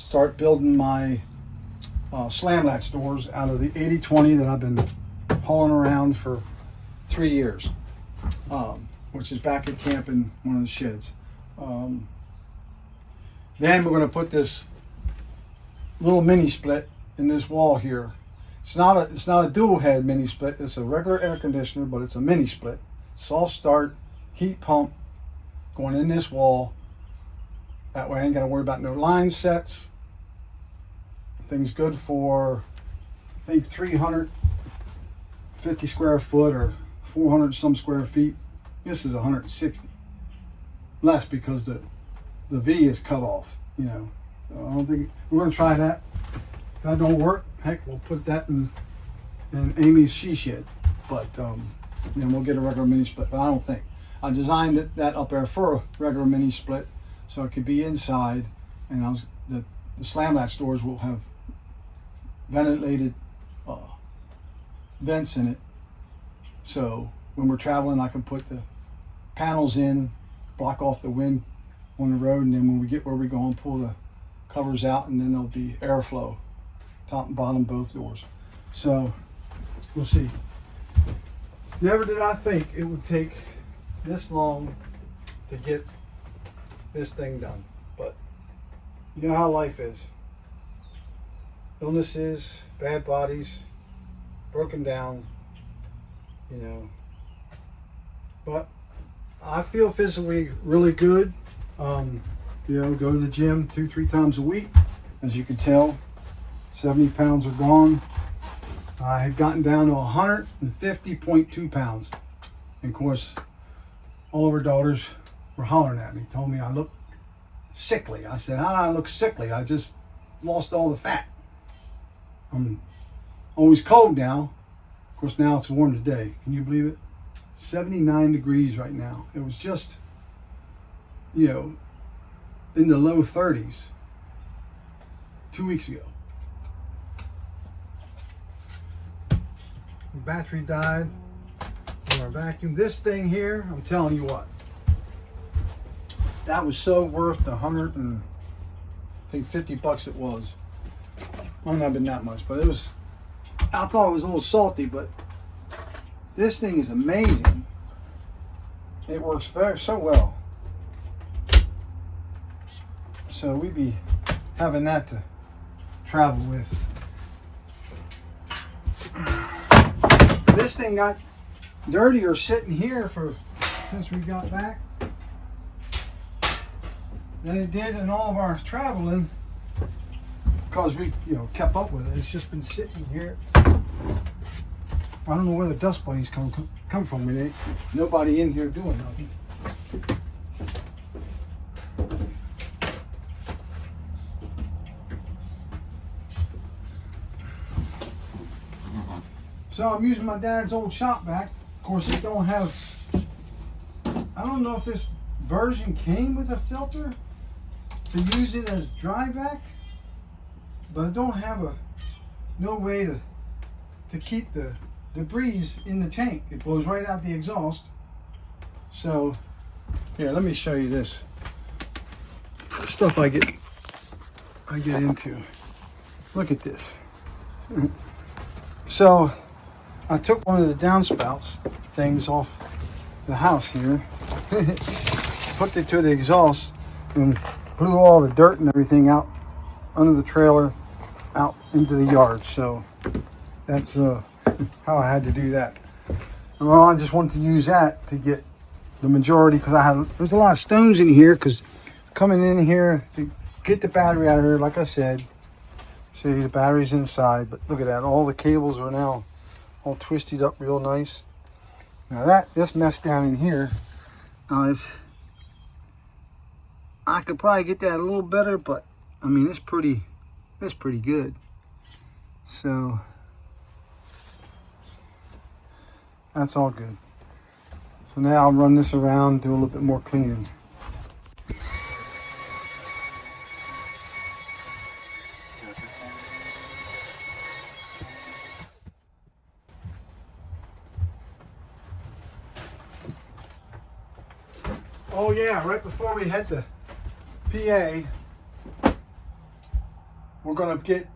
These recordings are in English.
start building my slam latch doors out of the 80/20 that I've been hauling around for 3 years, which is back at camp in one of the sheds. Then we're going to put this little mini split in this wall here. It's not a dual head mini split. It's a regular air conditioner, but it's a mini split. Soft start, heat pump going in this wall. That way I ain't got to worry about no line sets. Thing's good for, I think, 350 square foot or 400 some square feet. This is 160. Less because the V is cut off, you know. So I don't think we're going to try that. If that don't work, heck, we'll put that in Amy's she shed. But then we'll get a regular mini split. But I don't think. I designed that up there for a regular mini split so it could be inside, and the slam latch doors will have ventilated vents in it. So when we're traveling, I can put the panels in, block off the wind on the road, and then when we get where we're going, pull the covers out, and then there'll be airflow, top and bottom, both doors. So we'll see. Never did I think it would take this long to get this thing done, but you know how life is. Illnesses, bad bodies, broken down, you know. But I feel physically really good. You know, go to the gym 2-3 times a week. As you can tell, 70 pounds are gone. I had gotten down to 150.2 pounds. And of course, all of her daughters were hollering at me, told me I look sickly. I said, how do I look sickly? I just lost all the fat. I'm always cold now. Of course, now it's warm today. Can you believe it? 79 degrees right now. It was just, you know, in the low 30s 2 weeks ago. The battery died on our vacuum. This thing here, I'm telling you what, that was so worth the 150 bucks it was. Might not have been that much, but it was, I thought it was a little salty, but this thing is amazing. It works so well. So we'd be having that to travel with. This thing got dirtier sitting here since we got back than it did in all of our traveling, because we, you know, kept up with it. It's just been sitting here. I don't know where the dust bunnies come from. When ain't nobody in here doing nothing. So I'm using my dad's old shop vac. Of course, it don't have, I don't know if this version came with a filter to use it as dry vac, but I don't have no way to keep the debris in the tank. It blows right out the exhaust. So here, let me show you this. The stuff I get into. Look at this. So I took one of the downspouts things off the house here, put it to the exhaust, and blew all the dirt and everything out under the trailer, out into the yard. So that's how I had to do that. Well, I just wanted to use that to get the majority, because there's a lot of stones in here, because coming in here to get the battery out of here, like I said, show you the battery's inside, but look at that, all the cables are now all twisted up real nice. Now this mess down in here, I could probably get that a little better, but I mean, it's pretty good. So that's all good. So now I'll run this around, do a little bit more cleaning. Oh yeah, right before we head to PA, we're gonna get.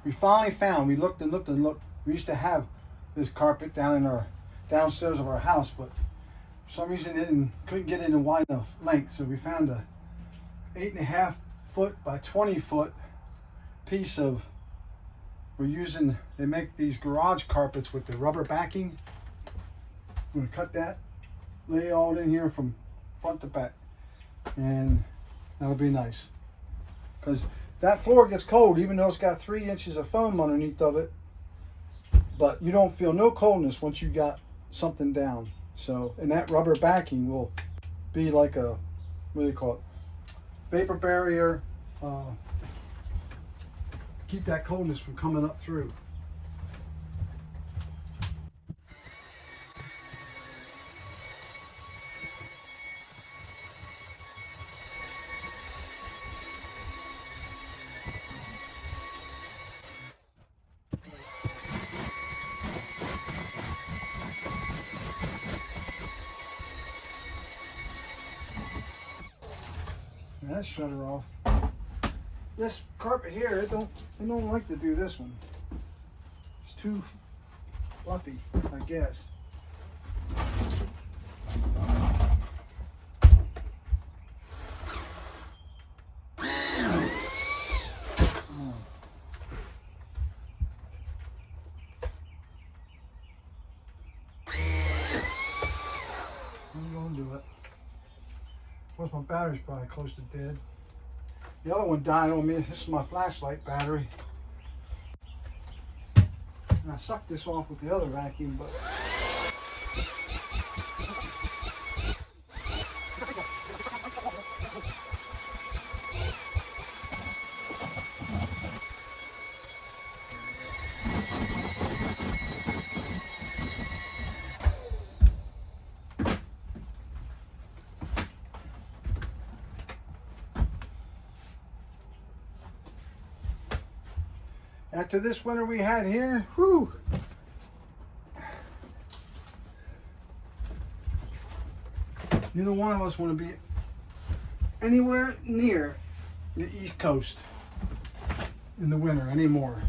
We finally found. We looked and looked and looked. We used to have this carpet down in our downstairs of our house, but for some reason couldn't get it in wide enough length. So we found a 8.5 foot by 20 foot piece of. We're using. They make these garage carpets with the rubber backing. I'm gonna cut that, lay it all in here from front to back, and that'll be nice. Because that floor gets cold, even though it's got 3 inches of foam underneath of it. But you don't feel no coldness once you got something down. So, and that rubber backing will be like a, what do you call it? Vapor barrier. Keep that coldness from coming up through. That's shutter off. This carpet here, it don't like to do this one. It's too fluffy, I guess. I'm gonna do it. Plus my battery's probably close to dead. The other one died on me. This is my flashlight battery. And I sucked this off with the other vacuum, but after this winter we had here, whew. Neither one of us want to be anywhere near the East Coast in the winter anymore.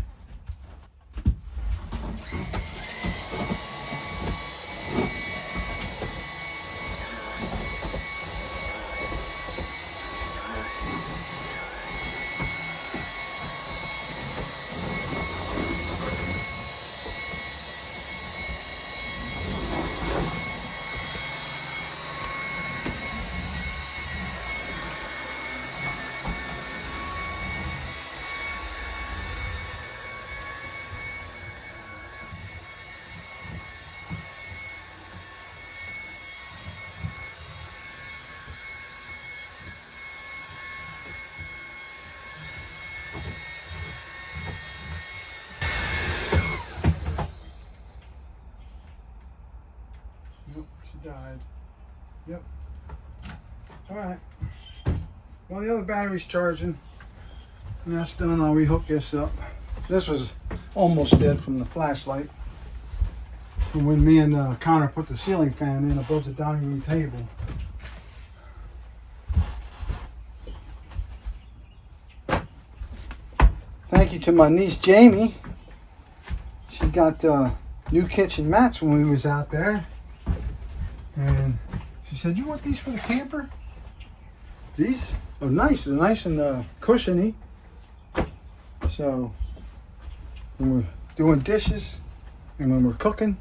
Died. Yep. All right. Well, the other battery's charging, and that's done. I'll rehook this up. This was almost dead from the flashlight. From when me and Connor put the ceiling fan in above the dining room table. Thank you to my niece Jamie. She got new kitchen mats when we was out there. And she said, "You want these for the camper?" These are nice. They're nice and cushiony. So when we're doing dishes and when we're cooking,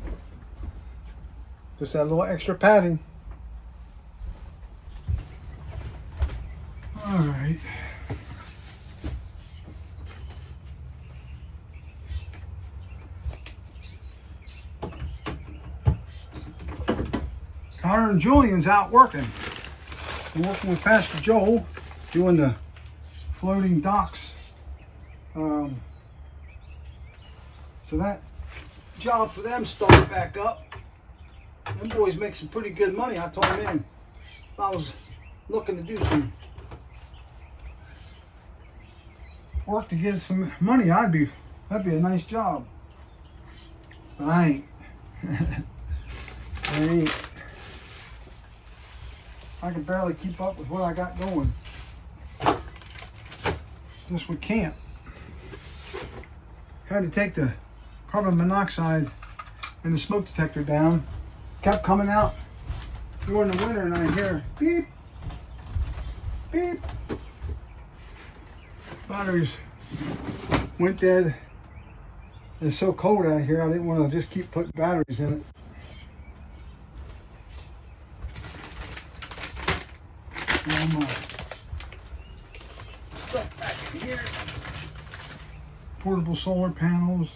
just that little extra padding. All right. Connor and Julian's out working. We're working with Pastor Joel, doing the floating docks. So that job for them started back up. Them boys make some pretty good money. I told them, man, if I was looking to do some work to get some money, that'd be a nice job. But I ain't. I ain't. I can barely keep up with what I got going. Just with camp. Had to take the carbon monoxide and the smoke detector down. Kept coming out during the winter, and I hear beep, beep. Batteries went dead. It's so cold out here, I didn't want to just keep putting batteries in it. All my stuff back in here. Portable solar panels.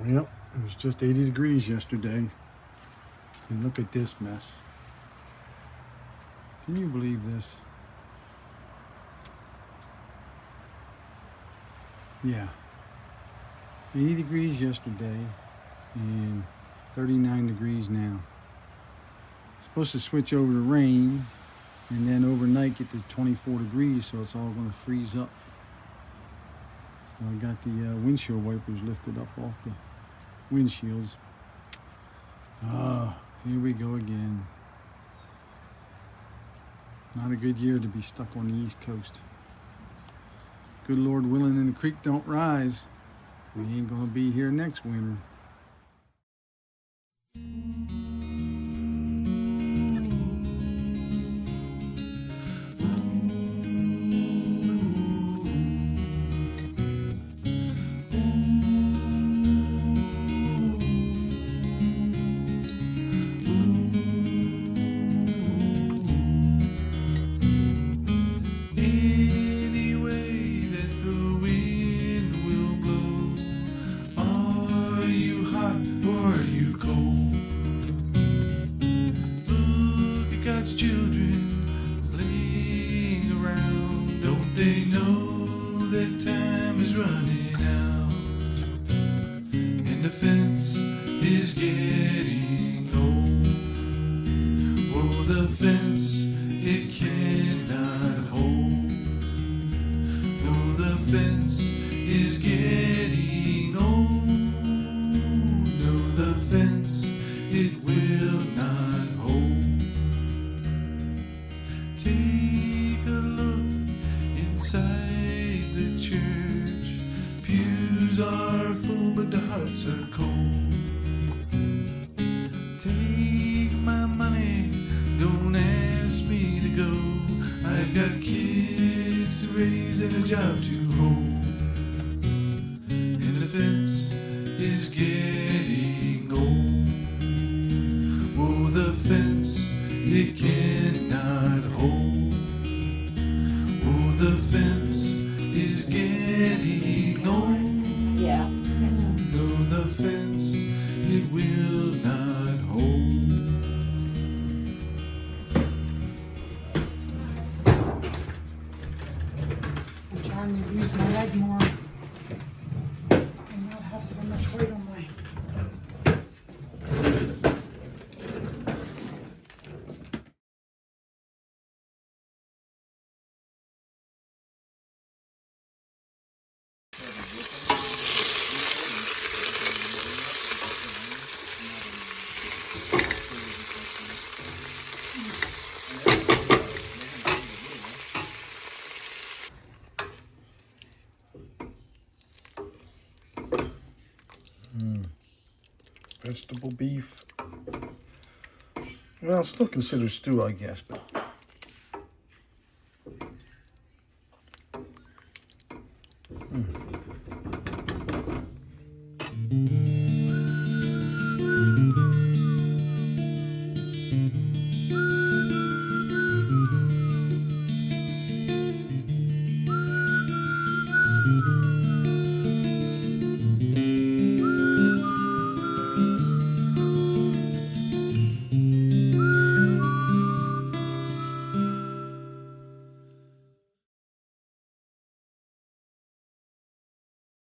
Yep, it was just 80 degrees yesterday. And look at this mess. Can you believe this? Yeah. 80 degrees yesterday and 39 degrees now. It's supposed to switch over to rain and then overnight get to 24 degrees, so it's all going to freeze up. So I got the windshield wipers lifted up off the windshields. Here we go again. Not a good year to be stuck on the East Coast. Good Lord willing and the creek don't rise, we ain't gonna be here next winter. They know that time is running out, and the fence is getting old. Oh, the fence, it cannot hold. No, the fence is getting old. No, the fence, it will not hold. Take a look inside the church. Pews are full, but the hearts are cold. Take my money, don't ask me to go. I've got kids to raise and a job to hold. And the fence is getting old. Oh, the fence, it cannot hold. Oh, the fence is getting old. Yeah. No, the fence, it will not hold. I'm trying to use my leg more and not have so much weight on my. Vegetable beef. Well, still considered stew, I guess, but